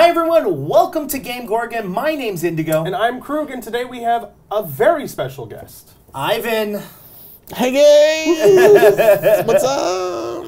Hi everyone, welcome to GameGorgon. My name's Indigo. And I'm Krug, and today we have a very special guest. Ivan. Hey guys! What's up?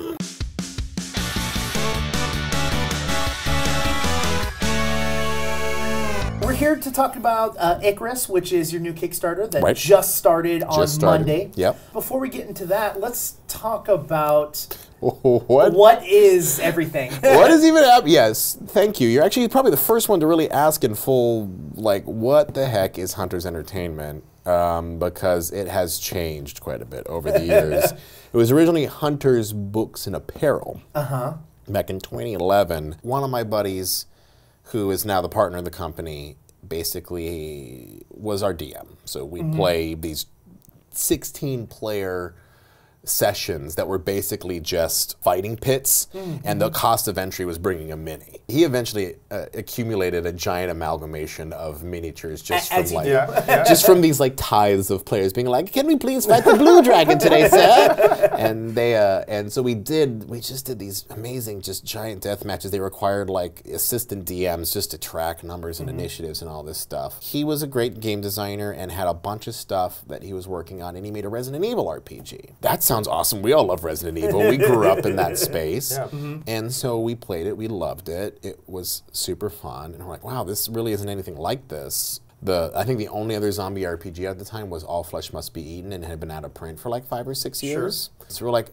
We're here to talk about Icarus, which is your new Kickstarter that Right. just started on Monday. Yep. Before we get into that, let's talk about What is everything. What is even happening? Yes, thank you. You're actually probably the first one to really ask in full, like, what the heck is Hunter's Entertainment? Because it has changed quite a bit over the years. It was originally Hunter's Books and Apparel. Back in 2011, one of my buddies, who is now the partner in the company, basically was our DM. So we play these 16-player sessions that were basically just fighting pits, and the cost of entry was bringing a mini. He eventually accumulated a giant amalgamation of miniatures just from like just from these like tithes of players being like, "Can we please fight the blue dragon today, sir?" And they and so we just did these amazing just giant death matches. They required like assistant DMs just to track numbers and initiatives and all this stuff. He was a great game designer and had a bunch of stuff that he was working on, and he made a Resident Evil RPG. That sounds awesome. We all love Resident Evil. We grew up in that space. And so we played it. We loved it. It was super fun. And we're like, wow, this really isn't anything like this. I think the only other zombie RPG at the time was All Flesh Must Be Eaten, and had been out of print for like 5 or 6 years. So we're like,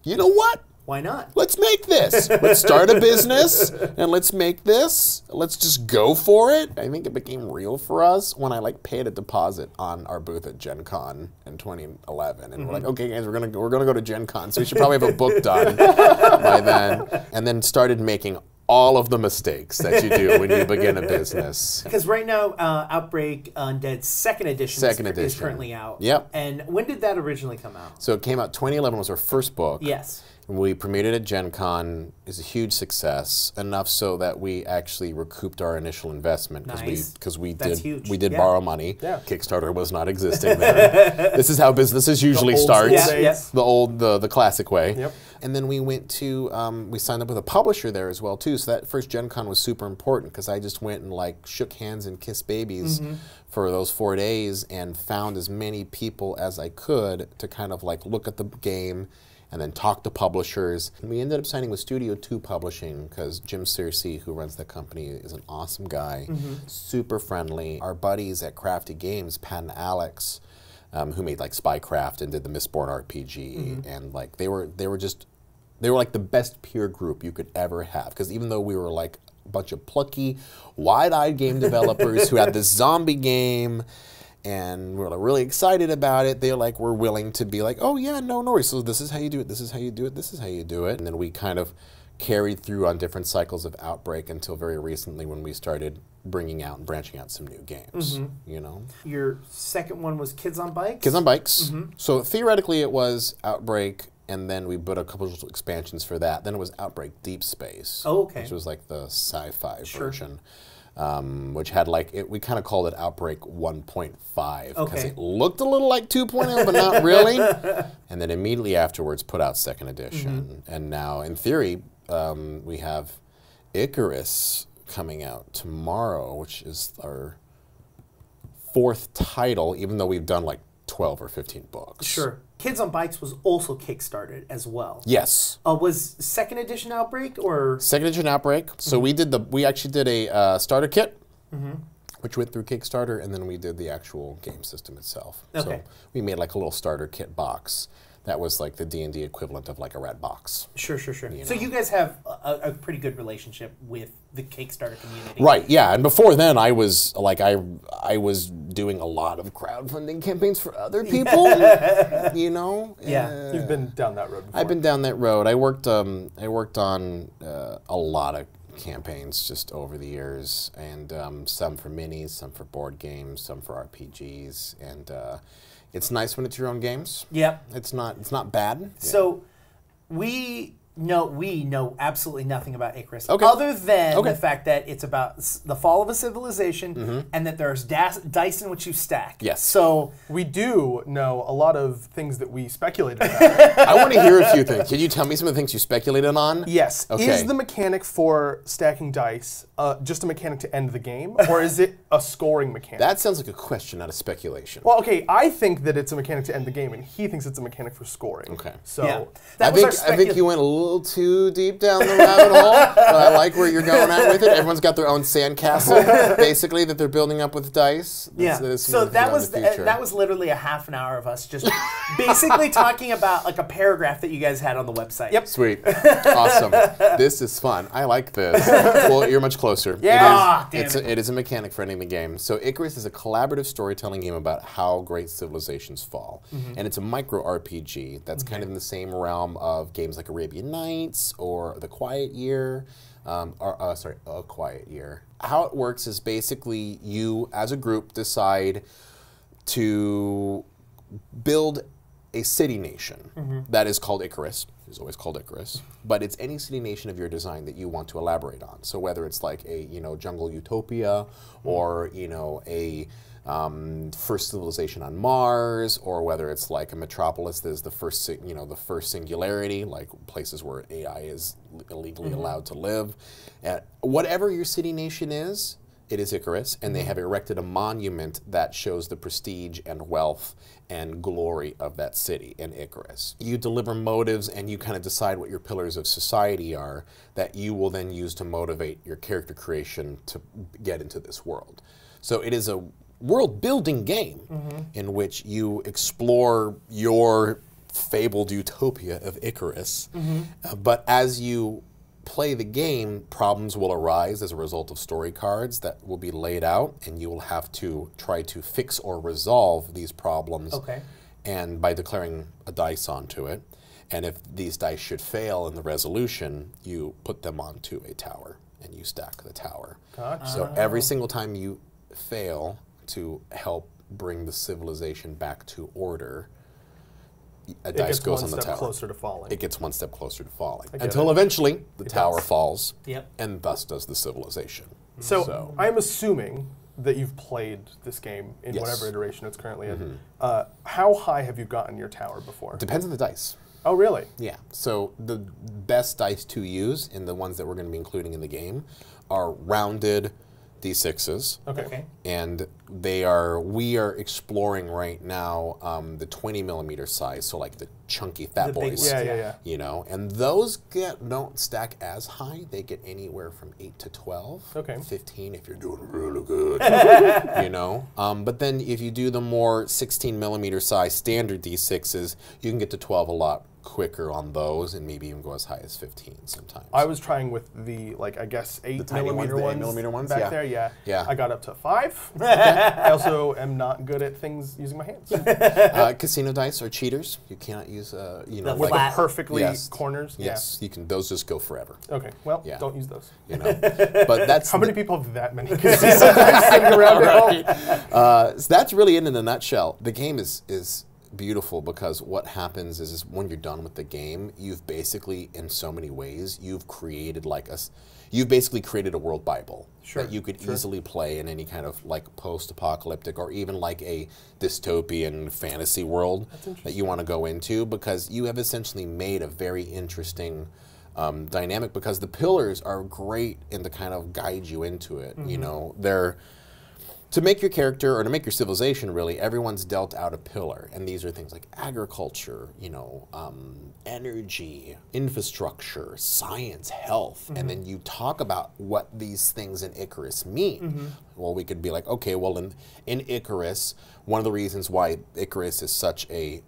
you know what? Why not? Let's make this. Let's start a business and let's make this. Let's just go for it. I think it became real for us when I like paid a deposit on our booth at Gen Con in 2011. And we're like, okay guys, we're gonna go to Gen Con, so we should probably have a book done by then. And then started making all of the mistakes that you do when you begin a business. Because right now, Outbreak Undead second edition is currently out. Yep. And when did that originally come out? So it came out, 2011 was our first book. Yes. We premiered it at Gen Con. It was a huge success, enough so that we actually recouped our initial investment because we did borrow money. Kickstarter was not existing there. This is how businesses usually start. The classic way. And then we went to we signed up with a publisher there as well too. So that first Gen Con was super important because I just went and like shook hands and kissed babies for those 4 days and found as many people as I could to kind of like look at the game and then talk to publishers. And we ended up signing with Studio 2 Publishing because Jim Searcy, who runs that company, is an awesome guy, super friendly. Our buddies at Crafty Games, Pat and Alex, who made like Spycraft and did the Mistborn RPG, and like they were like the best peer group you could ever have. Because even though we were like a bunch of plucky, wide-eyed game developers who had this zombie game, and we're like really excited about it, they like were willing to be like, oh yeah, no worries, so this is how you do it, this is how you do it, this is how you do it. And then we kind of carried through on different cycles of Outbreak until very recently when we started bringing out and branching out some new games, you know? Your second one was Kids on Bikes? Kids on Bikes. So theoretically it was Outbreak, and then we put a couple of expansions for that. Then it was Outbreak Deep Space, which was like the sci-fi version. Which had like, we kind of called it Outbreak 1.5 because it looked a little like 2.0, but not really. And then immediately afterwards put out second edition. And now, in theory, we have Icarus coming out tomorrow, which is our 4th title, even though we've done like 12 or 15 books. Sure. Kids on Bikes was also kickstarted as well. Yes. Was second edition Outbreak or? Second edition Outbreak. So we actually did a starter kit, which went through Kickstarter, and then we did the actual game system itself. So we made like a little starter kit box. That was like the D&D equivalent of like a red box. Sure. So you guys have a pretty good relationship with the Kickstarter community. Right, yeah. And before then, I was like, I was doing a lot of crowdfunding campaigns for other people, you know? Yeah. You've been down that road before. I've been down that road. I worked on a lot of campaigns just over the years, and some for minis, some for board games, some for RPGs, and it's nice when it's your own games. Yep. It's not bad. So we No, we know absolutely nothing about Icarus, other than the fact that it's about the fall of a civilization, and that there's dice in which you stack. Yes. So we do know a lot of things that we speculated about. I want to hear a few things. Can you tell me some of the things you speculated on? Yes. Okay. Is the mechanic for stacking dice just a mechanic to end the game, or is it a scoring mechanic? That sounds like a question, not a speculation. Well, okay, I think that it's a mechanic to end the game, and he thinks it's a mechanic for scoring. Okay. So I think you went a little too deep down the rabbit hole, but I like where you're going at with it. Everyone's got their own sandcastle, basically, that they're building up with dice. So that was literally a half an hour of us just basically talking about like a paragraph that you guys had on the website. Yep. Sweet. Awesome. This is fun. I like this. Well, you're much closer. Yeah. It is a mechanic for ending the game. So Icarus is a collaborative storytelling game about how great civilizations fall. And it's a micro RPG that's kind of in the same realm of games like Arabian Nights or The Quiet Year. A Quiet Year. How it works is basically you, as a group, decide to build a city-nation that is called Icarus. It's always called Icarus, but it's any city-nation of your design that you want to elaborate on. So whether it's like a jungle utopia, or a first civilization on Mars, or whether it's like a metropolis that is the first singularity, like places where AI is illegally allowed to live. Whatever your city-nation is, it is Icarus, and they have erected a monument that shows the prestige and wealth and glory of that city in Icarus. You deliver motives, and you kind of decide what your pillars of society are that you will then use to motivate your character creation to get into this world. So it is a world-building game in which you explore your fabled utopia of Icarus, but as you play the game, problems will arise as a result of story cards that will be laid out, and you will have to try to fix or resolve these problems and by declaring a dice onto it. And if these dice should fail in the resolution, you put them onto a tower and you stack the tower. Gotcha. So every single time you fail to help bring the civilization back to order, a dice goes on the tower. It gets one step closer to falling. It gets one step closer to falling. Until eventually the tower falls, and thus does the civilization. So I'm assuming that you've played this game in whatever iteration it's currently in. How high have you gotten your tower before? Depends on the dice. Oh, really? Yeah. So the best dice to use, and the ones that we're going to be including in the game, are rounded D6s. Okay. And we are exploring right now the 20mm size, so like the chunky fat boys. Yeah. And those don't stack as high. They get anywhere from 8 to 12. Okay. 15 if you're doing really good. But then if you do the more 16mm size standard D6s, you can get to 12 a lot quicker on those, and maybe even go as high as 15 sometimes. I was trying with the, I guess 8mm ones back there. Yeah. I got up to 5. I also am not good at things using my hands. Casino dice are cheaters. You cannot use with the perfectly corners. Yes, you can. Those just go forever. Okay, well, don't use those. But that's how many people have that many casino dice sitting around at home? So that's really it in a nutshell. The game is beautiful because what happens is when you're done with the game, you've basically, in so many ways, you've created basically created a world Bible that you could easily play in any kind of like post-apocalyptic or even like a dystopian fantasy world that you want to go into, because you have essentially made a very interesting dynamic, because the pillars are great and to kind of guide you into it. They're to make your character, or to make your civilization, really, everyone's dealt out a pillar. And these are things like agriculture, energy, infrastructure, science, health. And then you talk about what these things in Icarus mean. Well, we could be like, okay, well, in Icarus, one of the reasons why Icarus is such a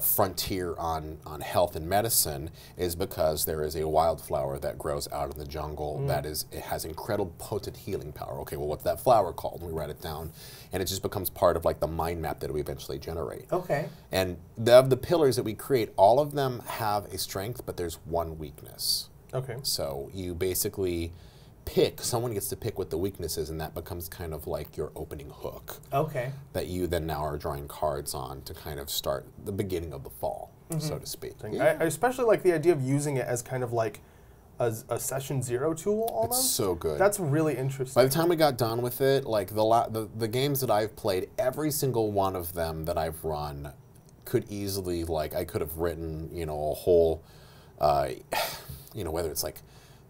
frontier on health and medicine is because there is a wildflower that grows out in the jungle it has incredible potent healing power. Okay, well, what's that flower called? And we write it down, and it just becomes part of like the mind map that we eventually generate. Okay. And of the pillars that we create, all of them have a strength, but there's one weakness. Okay. So you basically someone gets to pick what the weakness is, and that becomes kind of like your opening hook. Okay. That you then now are drawing cards on to kind of start the beginning of the fall. so to speak. I especially like the idea of using it as kind of like a session zero tool almost. It's so good. That's really interesting. By the time we got done with it, like the games that I've played, every single one of them that I've run could easily, like, I could have written, you know, a whole, you know, whether it's like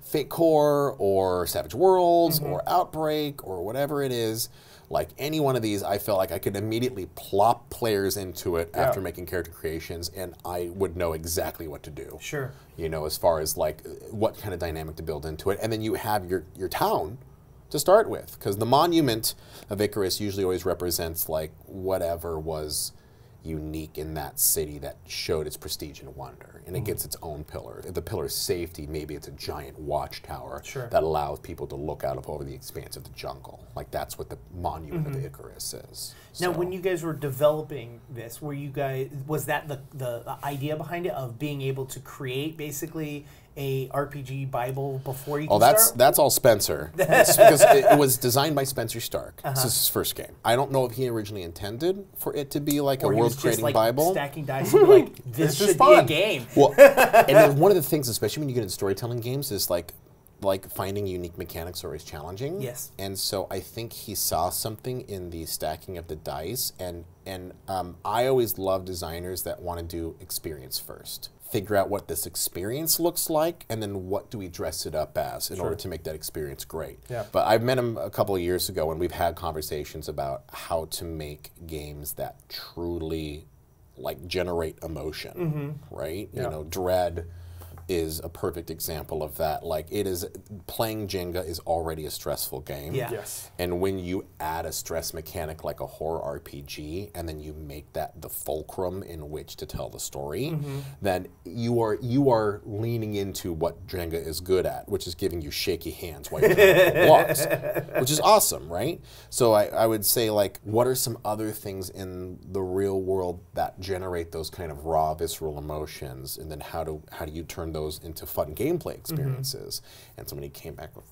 Fate Core or Savage Worlds or Outbreak or whatever it is. Like any one of these, I felt like I could immediately plop players into it after making character creations, and I would know exactly what to do. Sure. You know, as far as like what kind of dynamic to build into it. And then you have your town to start with, because the monument of Icarus usually always represents like whatever was unique in that city that showed its prestige and wonder, and it gets its own pillar. If the pillar's safety, maybe it's a giant watchtower that allows people to look out over the expanse of the jungle. Like that's what the monument of Icarus is. Now, when you guys were developing this, was that the idea behind it, of being able to create basically a RPG Bible before you can start? That's all Spencer. Because it was designed by Spencer Stark. This is his first game. I don't know if he originally intended for it to be like a world-creating Bible. Stacking dice and be like, this should be a game. Well, and then one of the things, especially when you get into storytelling games, is like finding unique mechanics are always challenging. Yes. And so I think he saw something in the stacking of the dice, and I always love designers that want to do experience first. Figure out what this experience looks like, and then what do we dress it up as in order to make that experience great. Yeah. But I've met him a couple of years ago, and we've had conversations about how to make games that truly like generate emotion, right? You know, Dread is a perfect example of that. Like playing Jenga is already a stressful game. Yeah. Yes. And when you add a stress mechanic like a horror RPG, and then you make that the fulcrum in which to tell the story, then you are leaning into what Jenga is good at, which is giving you shaky hands while you're trying to pull blocks, which is awesome, right? So I would say, like, what are some other things in the real world that generate those kind of raw, visceral emotions, and then how do you turn those into fun gameplay experiences? And somebody came back with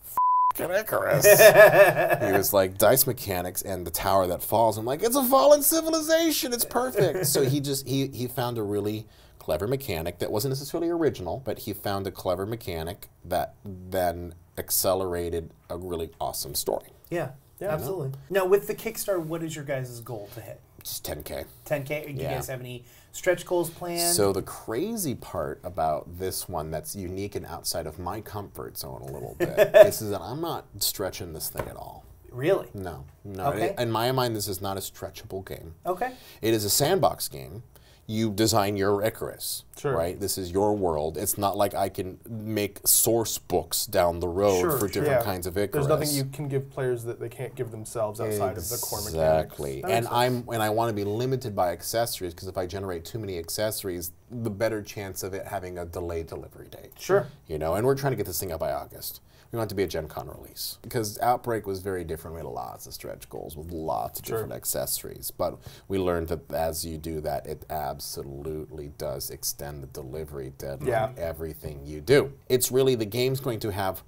Icarus. He was like, dice mechanics and the tower that falls. I'm like, it's a fallen civilization. It's perfect. So he found a really clever mechanic that wasn't necessarily original, but he found a clever mechanic that then accelerated a really awesome story. Yeah, absolutely. Now, with the Kickstart, what is your guys' goal to hit? Just 10K. 10K? Do you guys have any stretch goals planned? So the crazy part about this one that's unique and outside of my comfort zone a little bit is that I'm not stretching this thing at all. Really? No. Okay. In my mind, this is not a stretchable game. Okay. It is a sandbox game. You design your Icarus, right? This is your world. It's not like I can make source books down the road for different kinds of Icarus. There's nothing you can give players that they can't give themselves outside of the core mechanics. Exactly. And I want to be limited by accessories, because if I generate too many accessories, the better chance of it having a delayed delivery date. Sure. You know, and we're trying to get this thing out by August. We want it to be a Gen Con release, because Outbreak was very different. We had lots of stretch goals with lots of different accessories. But we learned that as you do that, it absolutely does extend the delivery deadline. Everything you do. It's really, the game's going to have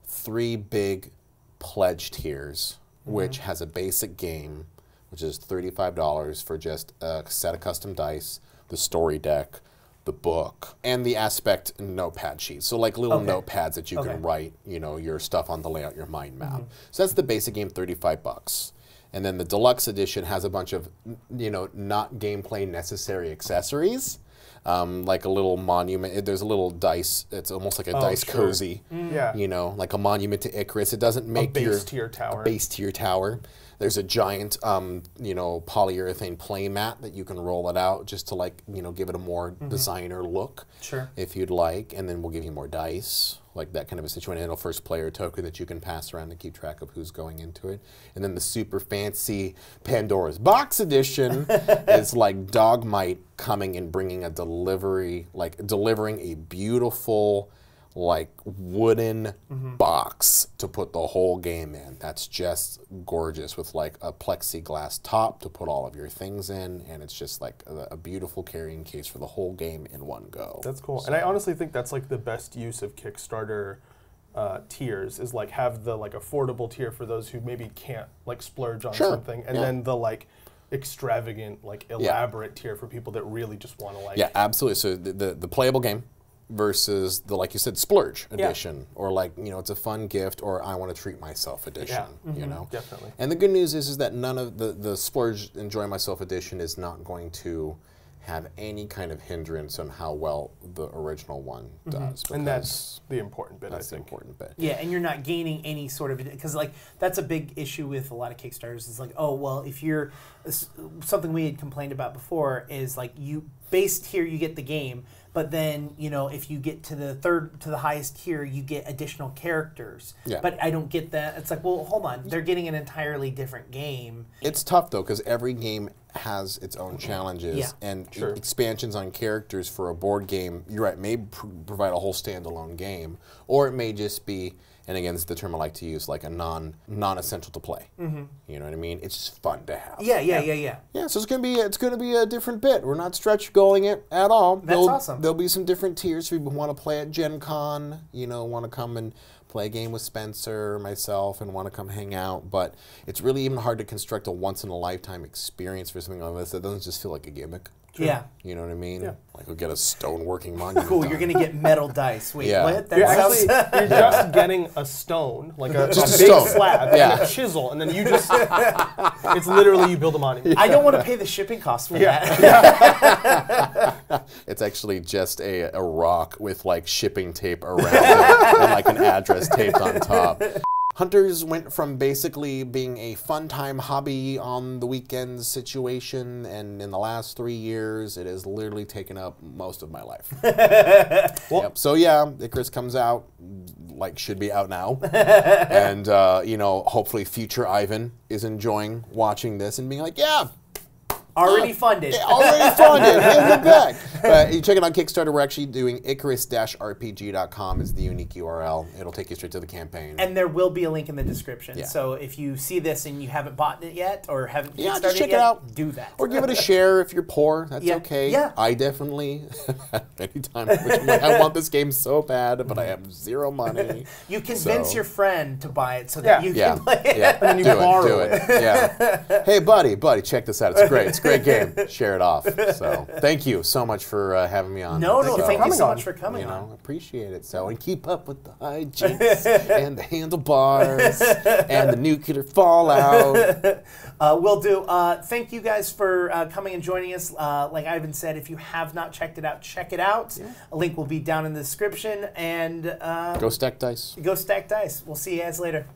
3 big pledge tiers, which has a basic game, which is $35 for just a set of custom dice, the story deck, the book, and the aspect notepad sheets. So like little notepads that you can write, you know, your stuff on to lay out your mind map. So that's the basic game, $35. And then the deluxe edition has a bunch of, you know, not gameplay necessary accessories. Like a little monument. There's a little dice. It's almost like a dice cozy. You know, like a monument to Icarus. It doesn't make a base to your tower. A base to your tower. There's a giant, you know, polyurethane play mat that you can roll it out just to, like, you know, give it a more designer look. Sure. If you'd like, and then we'll give you more dice, like that kind of a situation. And a first player token that you can pass around to keep track of who's going into it. And then the super fancy Pandora's Box edition is like Dogmite coming and bringing a delivery, like delivering a beautiful, like wooden box to put the whole game in. That's just gorgeous, with like a plexiglass top to put all of your things in, and it's just like a beautiful carrying case for the whole game in one go. That's cool. So, and I honestly think that's like the best use of Kickstarter tiers, is like have the like affordable tier for those who maybe can't like splurge on something, and then the like extravagant, like elaborate tier for people that really just want to like. Yeah, absolutely. So the playable game versus the, like you said, splurge edition, or like, you know, it's a fun gift, or I want to treat myself edition. You know, definitely. And the good news is that none of the splurge enjoy myself edition is not going to have any kind of hindrance on how well the original one does. And that's the important bit, That's I think. the important bit. Yeah, and you're not gaining any sort of, because like that's a big issue with a lot of Kickstarters. It's like, oh, well, if you're, something we had complained about before is like you, base tier you get the game, but then, you know, if you get to the highest tier, you get additional characters. Yeah. But I don't get that. It's like, well, hold on. They're getting an entirely different game. It's tough, though, because every game has its own challenges. And expansions on characters for a board game, you're right, may provide a whole standalone game. Or it may just be, and again, this is the term I like to use, like a non-essential to play. You know what I mean? It's just fun to have. Yeah, so it's gonna be a different bit. We're not stretch going it at all. That's awesome. There'll be some different tiers. If you want to play at Gen Con, you know, want to come and play a game with Spencer, myself, and want to come hang out. But it's really even hard to construct a once-in-a-lifetime experience for something like this that doesn't just feel like a gimmick. Yeah. You know what I mean? Yeah. Like we'll get a stone working monument. Cool, you're going to get metal dice. Wait, what? You're just getting a stone, like a big slab, and a chisel, and then you just, it's literally you build a monument. I don't want to pay the shipping cost for that. It's actually just a rock with like shipping tape around it and like an address taped on top. Hunters went from basically being a fun-time hobby on the weekends situation, and in the last 3 years, it has literally taken up most of my life. So yeah, Icarus comes out, like should be out now, and you know, hopefully future Ivan is enjoying watching this and being like, yeah. Already funded. Already funded. In the back. You check it on Kickstarter. We're actually doing Icarus-RPG.com is the unique URL. It'll take you straight to the campaign. And there will be a link in the description. So if you see this and you haven't bought it yet or haven't Kickstarted check it yet, out. Do that. Or give it a share if you're poor. That's okay. Yeah. I definitely, anytime, I want this game so bad, but I have zero money. You convince your friend to buy it so that you can play it. And then you borrow it. Yeah. Hey, buddy, check this out. It's great. It's a great game. Share it off. So thank you so much for having me on. Thank you so much for coming on. Appreciate it. So, and keep up with the hijinks and the handlebars and the nuclear fallout. Will do. Thank you guys for coming and joining us. Like Ivan said, if you have not checked it out, check it out. A link will be down in the description. And go stack dice. Go stack dice. We'll see you guys later.